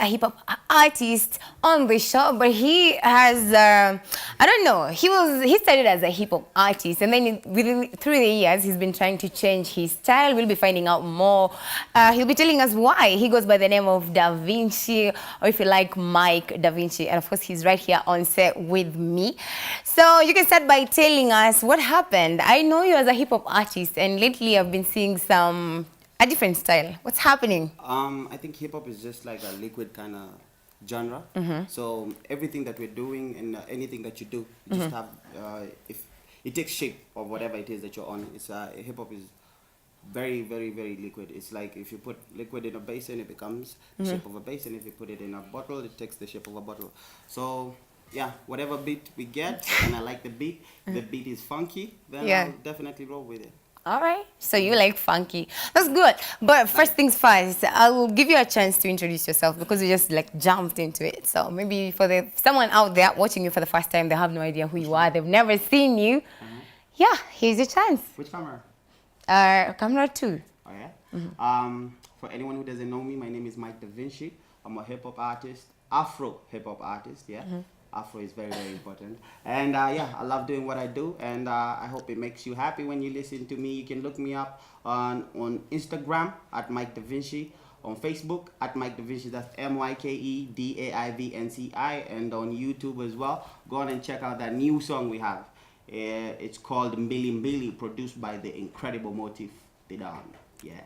a hip hop artist on the show, but he has I don't know. He started as a hip hop artist, and then through the years he's been trying to change his style. We'll be finding out more. He'll be telling us why he goes by the name of Davinci, or if you like, Myke Davinci, and of course he's right here on set with me. So you can start by telling us what happened. I know you as a hip hop artist, and lately I've been seeing a different style. What's happening? I think hip hop is just like a liquid kind of genre. So everything that we're doing and anything that you do, you just have if it takes shape of whatever it is that you're on. It's hip hop is very, very, very liquid. It's like if you put liquid in a basin, it becomes the shape of a basin. If you put it in a bottle, it takes the shape of a bottle. So yeah, whatever beat we get, and I like the beat. If the beat is funky, then I'll definitely roll with it. All right, so you like funky. That's good. But first things first, I will give you a chance to introduce yourself because you just like jumped into it. So maybe for someone out there watching you for the first time, they have no idea who you are. They've never seen you. Yeah, here's your chance. Which camera? Camera 2. Oh yeah. For anyone who doesn't know me, my name is Myke Davinci. I'm a hip hop artist, Afro hip hop artist. Yeah. Afro is very, very important. And yeah, I love doing what I do, and I hope it makes you happy when you listen to me. You can look me up on Instagram at Myke Davinci, on Facebook at Myke Davinci, that's MykeDaivnci, and on YouTube as well. Go on and check out that new song we have. It's called Mbili Mbili, produced by the incredible Motif the Don.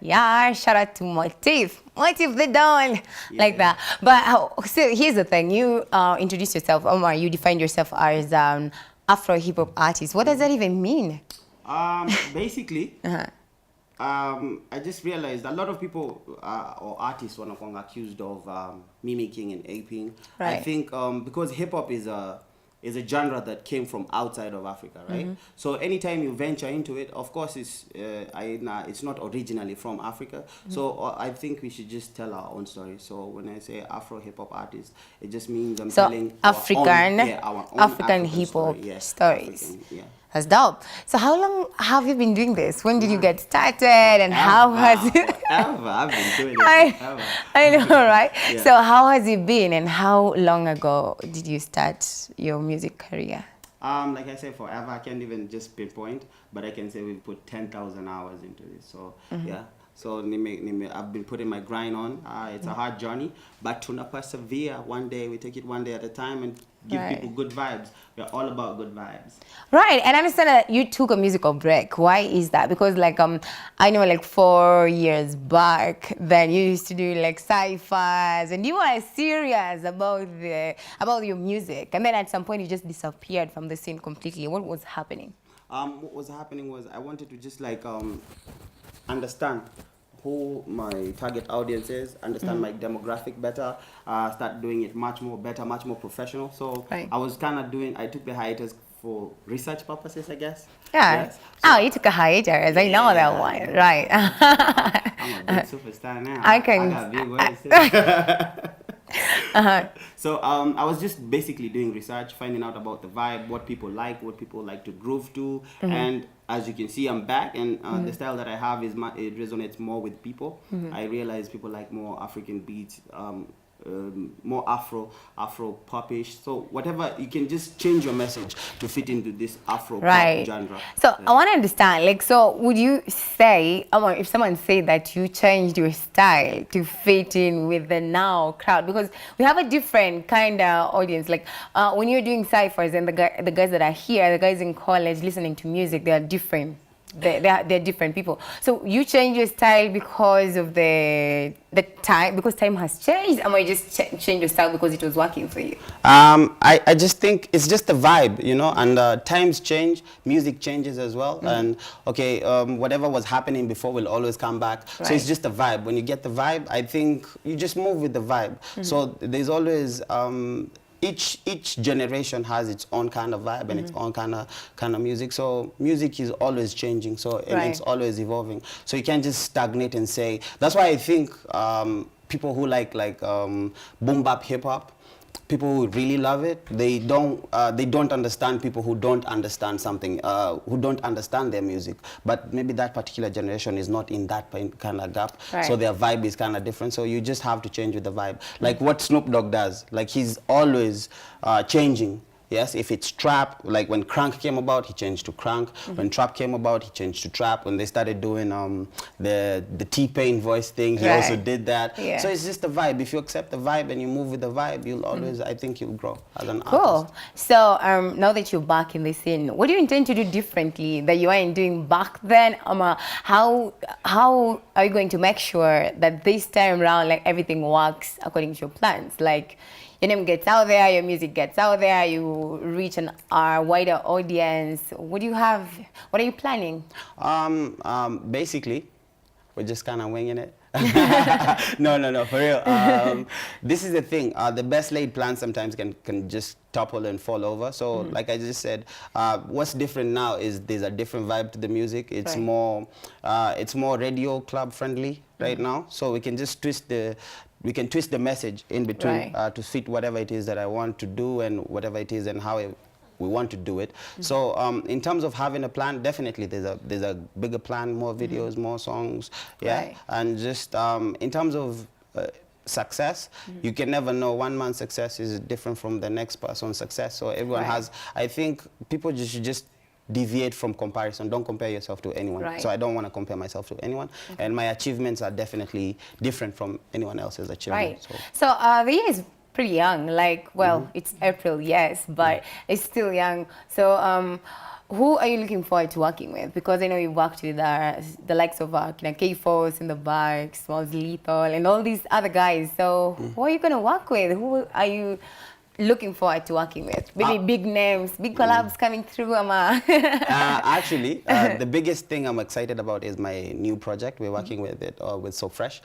Yeah, shout out to Motif the Don, like that. But so here's the thing: you introduced yourself, Omar. You defined yourself as Afro hip hop artist. What does that even mean? Basically, I just realized a lot of people or artists want to accused of mimicking and aping. Right. I think because hip hop is a genre that came from outside of Africa, right? So anytime you venture into it, of course, it's not originally from Africa. So I think we should just tell our own story. So when I say Afro hip hop artist, it just means I'm telling African African hip hop stories. Yeah. That's dope. So how long have you been doing this? When did you get started, and how has it? I've been doing it forever. I know, right? Yeah. So how has it been, and how long ago did you start your music career? Like I said, forever. I can't even just pinpoint, but I can say we've put 10,000 hours into this. So yeah. So I've been putting my grind on. It's a hard journey, but tuna persevere. One day we take it one day at a time and give people good vibes. We're all about good vibes. Right, and I understand that you took a musical break. Why is that? Because like I know like 4 years back, then you used to do like sci-fis, and you were serious about your music, and then at some point you just disappeared from the scene completely. What was happening? What was happening was I wanted to just like understand who my target audience is, understand my demographic better, start doing it much more better, much more professional. So I was kind of I took the hiatus for research purposes, I guess. Yeah. Yes. So, you took a hiatus. I know that one. Right. I'm a big superstar now. I got big ways. So I was just basically doing research, finding out about the vibe, what people like to groove to, and as you can see, I'm back, and the style that I have it resonates more with people. I realize people like more African beats, more Afro popish. So whatever, you can just change your message to fit into this Afro pop genre. So I want to understand, like, so would you say, if someone said that you changed your style to fit in with the now crowd, because we have a different kind of audience. Like when you're doing cyphers and the guys that are here, the guys in college listening to music, they are different. They're different people. So you change your style because of the time, because time has changed, or you just change your style because it was working for you? I just think it's just the vibe, you know, and times change, music changes as well, and okay, whatever was happening before will always come back. So it's just the vibe. When you get the vibe, I think you just move with the vibe. So there's always each generation has its own kind of vibe and its own kind of music. So music is always changing. So and it's always evolving. So you can't just stagnate and say. That's why I think people who like boom bap hip hop, people who really love it. They don't understand people who don't understand something, who don't understand their music. But maybe that particular generation is not in that kind of gap, so their vibe is kind of different. So you just have to change with the vibe. Like what Snoop Dogg does, like he's always changing. Yes, if it's trap, like when Crunk came about, he changed to Crunk. When trap came about, he changed to trap. When they started doing the T-Pain voice thing, he also did that. Yeah. So it's just the vibe. If you accept the vibe and you move with the vibe, you'll always, I think you'll grow as an artist. Cool. So now that you're back in the scene, what do you intend to do differently that you weren't doing back then? How are you going to make sure that this time around, like everything works according to your plans? Like, your name gets out there, your music gets out there, you reach a wider audience. What do you have? What are you planning? Basically, we're just kind of winging it. No, for real. This is the thing. The best laid plans sometimes can just topple and fall over. So, like I just said, what's different now is there's a different vibe to the music. It's more radio club friendly right now. So we can just twist the message in between to fit whatever it is that I want to do and whatever it is and how we want to do it. So in terms of having a plan, definitely there's a bigger plan, more videos, more songs, and just in terms of success, you can never know. One man's success is different from the next person's success. So everyone has, I think people should just deviate from comparison. Don't compare yourself to anyone. So I don't want to compare myself to anyone. And my achievements are definitely different from anyone else's achievements. So the year is pretty young. Like, well, it's April, yes, but it's still young. So who are you looking forward to working with? Because I know you worked with the likes of K-Force in the back, Smalls Lethal, and all these other guys. So who are you going to work with? Who are you looking forward to working with? Maybe big names, big collabs coming through, Actually, the biggest thing I'm excited about is my new project. We're working with it with So Fresh.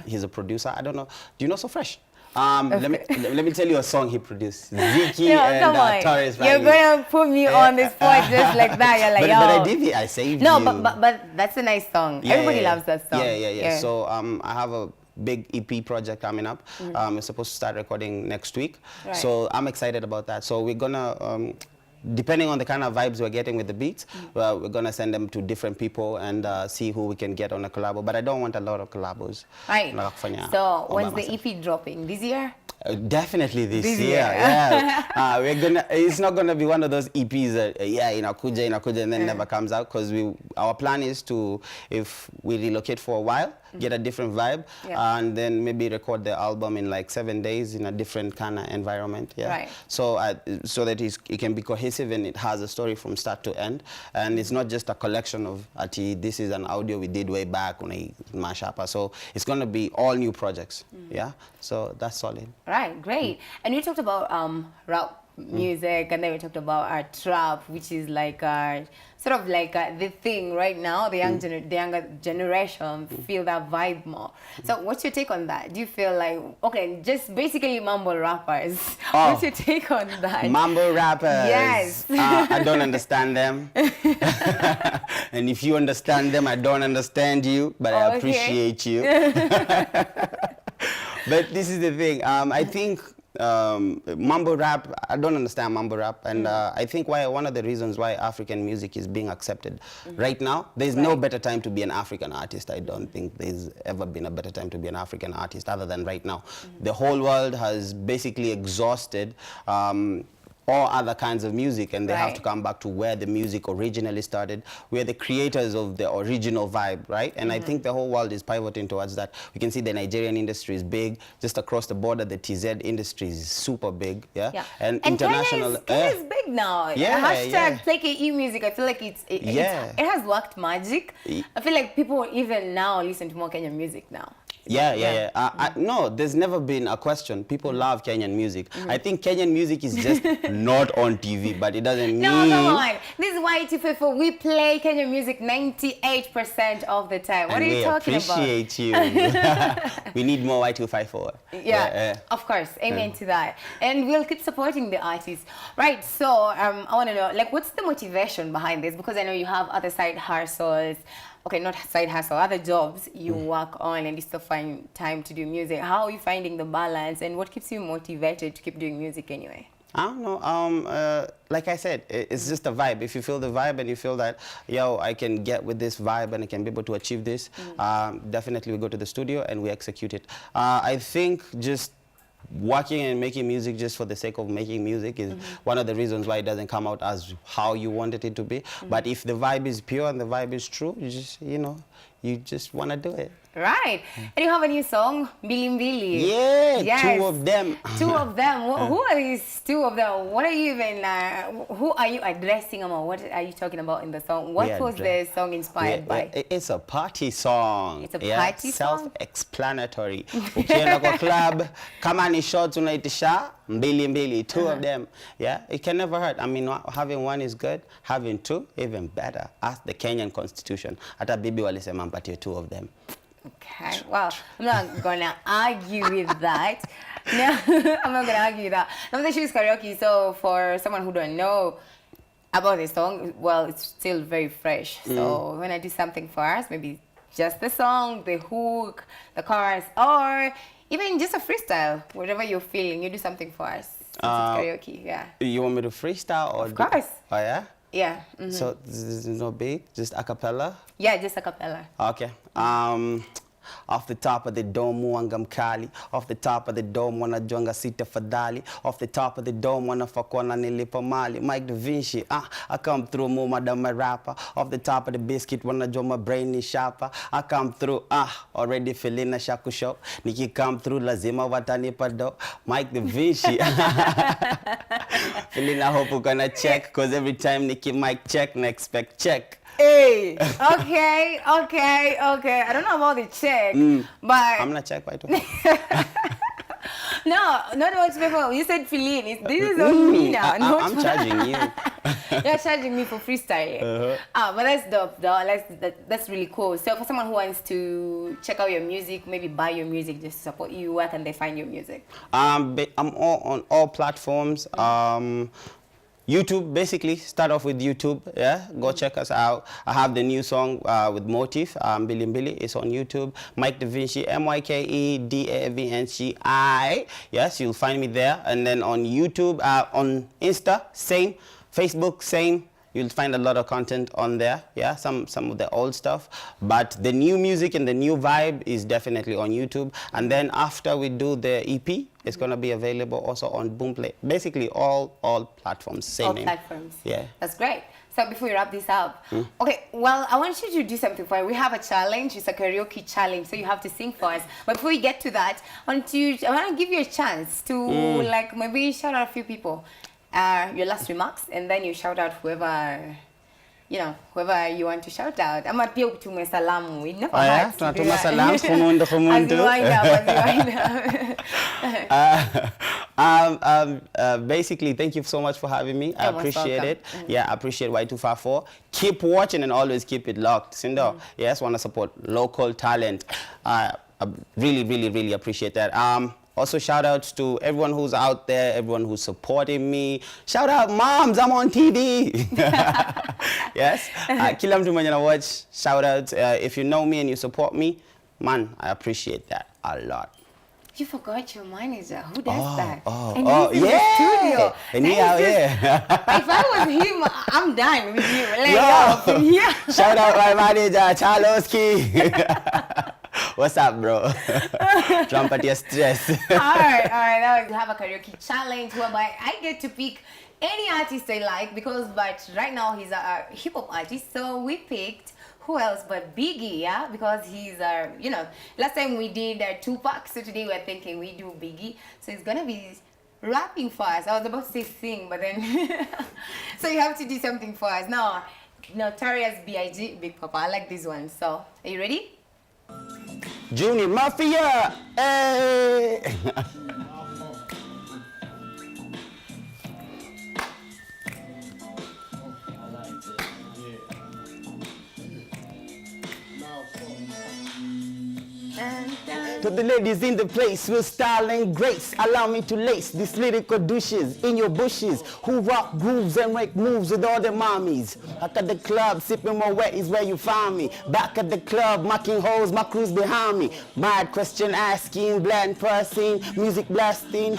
He's a producer. I don't know. Do you know So Fresh? Let me tell you a song he produced. Ziki and Torres. You're gonna put me on this spot just like that. You're like, but I did it. I saved you. No, but that's a nice song. Everybody loves that song. Yeah. So I have a big EP project coming up. We're supposed to start recording next week. So I'm excited about that. So we're gonna, depending on the kind of vibes we're getting with the beats, we're gonna send them to different people and see who we can get on a collabo. But I don't want a lot of collabos. So when's the EP dropping? This year? Definitely this year. We're gonna. It's not gonna be one of those EPs that inakuja and then never comes out, because our plan is to, if we relocate for a while, get a different vibe, and then maybe record the album in like 7 days in a different kind of environment. So so that it can be cohesive and it has a story from start to end, and it's not just a collection of this is an audio we did way back when I mash up. So it's gonna be all new projects. So that's solid. Right, great. And we talked about rap music, and then we talked about our trap, which is like sort of like the thing right now. The younger generation feel that vibe more. So what's your take on that? Do you feel like, okay, just basically mumble rappers? What's your take on that? Mumble rappers. Yes. I don't understand them. And if you understand them, I don't understand you, but I appreciate you. But this is the thing. I think mumble rap, I don't understand mumble rap, and I think one of the reasons why African music is being accepted right now, there's no better time to be an African artist. I don't think there's ever been a better time to be an African artist other than right now. The whole world has basically exhausted all other kinds of music, and they have to come back to where the music originally started. We're the creators of the original vibe, right? And I think the whole world is pivoting towards that. We can see the Nigerian industry is big. Just across the border, the TZ industry is super big, and international. Kenya is big now. Hashtag Play KE music. I feel like it has worked magic. I feel like people even now listen to more Kenyan music now. No, there's never been a question. People love Kenyan music. I think Kenyan music is just not on TV, but it doesn't mean... No, come on. This is Y254. We play Kenyan music 98% of the time. What are you talking about? We appreciate you. We need more Y254. Of course. Amen to that. And we'll keep supporting the artists. Right, so I want to know, like, what's the motivation behind this? Because I know you have other side hustles. okay, not side hustle, other jobs you work on and you still find time to do music. How are you finding the balance and what keeps you motivated to keep doing music anyway? I don't know. Like I said, it's just a vibe. If you feel the vibe and you feel that, yo, I can get with this vibe and I can be able to achieve this, definitely we go to the studio and we execute it. I think just working and making music just for the sake of making music is one of the reasons why it doesn't come out as how you wanted it to be. But if the vibe is pure and the vibe is true, you just, you just want to do it. Right. And you have a new song, Mbili Mbili. Yeah, yes. Two of them. Two of them. Who are these two of them? What are you even, who are you addressing them or what are you talking about in the song? What was the song inspired by? It's a party song. It's a party song? Self-explanatory. Ukienda kwa club, kama ni shots unaitisha, mbili mbili, two of them. Yeah, it can never hurt. I mean, having one is good, having two, even better. Ask the Kenyan constitution. Hata bibi walisema mpatie two of them. Okay, well, I'm not gonna argue with that. No, I'm not gonna argue with that. Now the show is karaoke, so for someone who don't know about this song, well, it's still very fresh. So when I do something for us, maybe just the song, the hook, the chorus, or even just a freestyle, whatever you're feeling, you do something for us. It's karaoke, yeah. You want me to freestyle or? Of course. Oh yeah. Yeah. So there's no beat, just a cappella? Yeah, just a cappella. Okay. Off the top of the dome, muanga mkali. Off the top of the dome, wanajonga sita fadhali. Off the top of the dome, wanafakwa na nilipa mali. Myke Davinci, I come through, mo madam a rapper. Off the top of the biscuit, wanajua my brain is sharper. I come through, already feeling a shaku show. Niki come through, lazima watanipa do. Myke Davinci. Feeling I hope we're gonna check, cause every time Niki mic check, and expect check. Hey, okay. I don't know about the check, but I'm not check by two. No, not Y254. You said Feline. This is on me now. I'm charging you. You're charging me for freestyling. But that's dope, though. That's really cool. So for someone who wants to check out your music, maybe buy your music just to support you, where can they find your music? I'm on all platforms. YouTube, basically, start off with YouTube, yeah? Go check us out. I have the new song with Motif, Mbili Mbili, it's on YouTube. Myke Davinci, Myke Davinci. Yes, you'll find me there. And then on YouTube, on Insta, same. Facebook, same. You'll find a lot of content on there, yeah, some of the old stuff. But the new music and the new vibe is definitely on YouTube. And then after we do the EP, it's going to be available also on Boomplay. Basically, all platforms, same name. All platforms. Yeah. That's great. So before we wrap this up, okay, well, I want you to do something for you. We have a challenge. It's a karaoke challenge, so you have to sing for us. But before we get to that, I want to give you a chance to, like, maybe shout out a few people. Your last remarks, and then you shout out whoever you want to shout out. I'm at pia utume salamu. We never had to do that. Salams basically, thank you so much for having me. I appreciate it. Yeah, I appreciate Y254. Keep watching and always keep it locked. Sindo, yes, want to support local talent. I really appreciate that. Also, shout outs to everyone who's out there, everyone who's supporting me. Shout out, moms, I'm on TV. Yes. Kila mtu mwenye na watch, shout out. If you know me and you support me, man, I appreciate that a lot. You forgot your manager. Who does that? And he's in the studio. And he out here. If I was him, I'm done with you. Yeah. Shout out my manager, Charloski. What's up, bro? Jump at your stress. All right. Now we have a karaoke challenge whereby I get to pick any artist I like but right now he's a hip hop artist. So we picked who else but Biggie, yeah? Because he's last time we did Tupac, so today we're thinking we do Biggie. So he's gonna be rapping for us. I was about to say sing, but then so you have to do something for us. Now, Notorious B.I.G. Big Papa. I like this one. So are you ready? Junior Mafia, hey! To the ladies in the place with style and grace, allow me to lace these lyrical douches in your bushes who rock grooves and make moves with all the mommies. Back at the club, sipping my wet is where you find me. Back at the club, marking holes, my crew's behind me. Mad question asking, bland pressing, music blasting.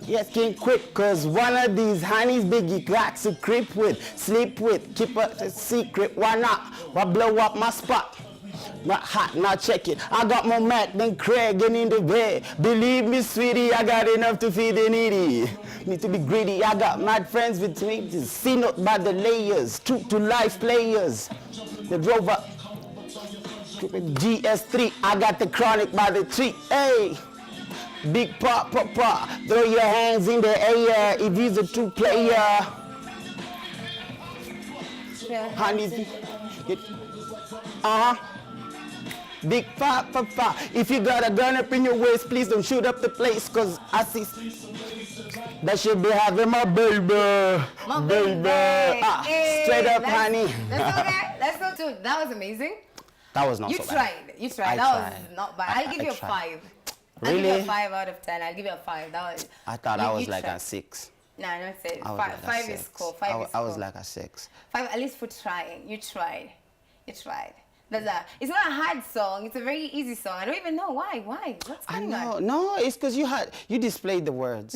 Yes, can't quit, cause one of these honeys Biggie got to creep with, sleep with, keep a secret. Why not? Why blow up my spot? Not hot, not check it. I got more Mac than Craig and in the bed. Believe me, sweetie, I got enough to feed the needy. Need to be greedy. I got mad friends with me. Just see not by the layers. True to life players. The Rover GS3. I got the chronic by the tree. Hey, big pop, pop, pop. Throw your hands in the air if he's a true player. Honey, big pop, pop, pop. If you got a gun up in your waist, please don't shoot up the place, cause I see that should be having my baby. My baby. Hey, straight up, honey. That's okay. That's not too. That was amazing. That was not so bad. You tried. That was not bad. I'll give you a 5. Really? I'll give you a 5 out of 10. I'll give you a 5. That was. I thought I was like a 6. No, not 6. I was 5, like a 5 6. is cool. 5 is cool. I was like a 6. 5 at least for trying. You tried. You tried. It's not a hard song. It's a very easy song. I don't even know why. What's going on? No, it's because you displayed the words.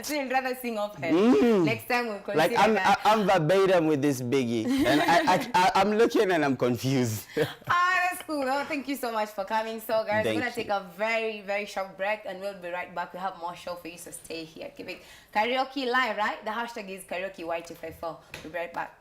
So you'd rather sing off head. Next time we'll consider like I'm verbatim with this Biggie, and I'm looking and I'm confused. That's cool. Oh, thank you so much for coming. So guys, we're gonna Thank take a very, very short break, and we'll be right back. We have more show for you, so stay here. Keep it karaoke live, right? The hashtag is karaoke Y254. We'll be right back.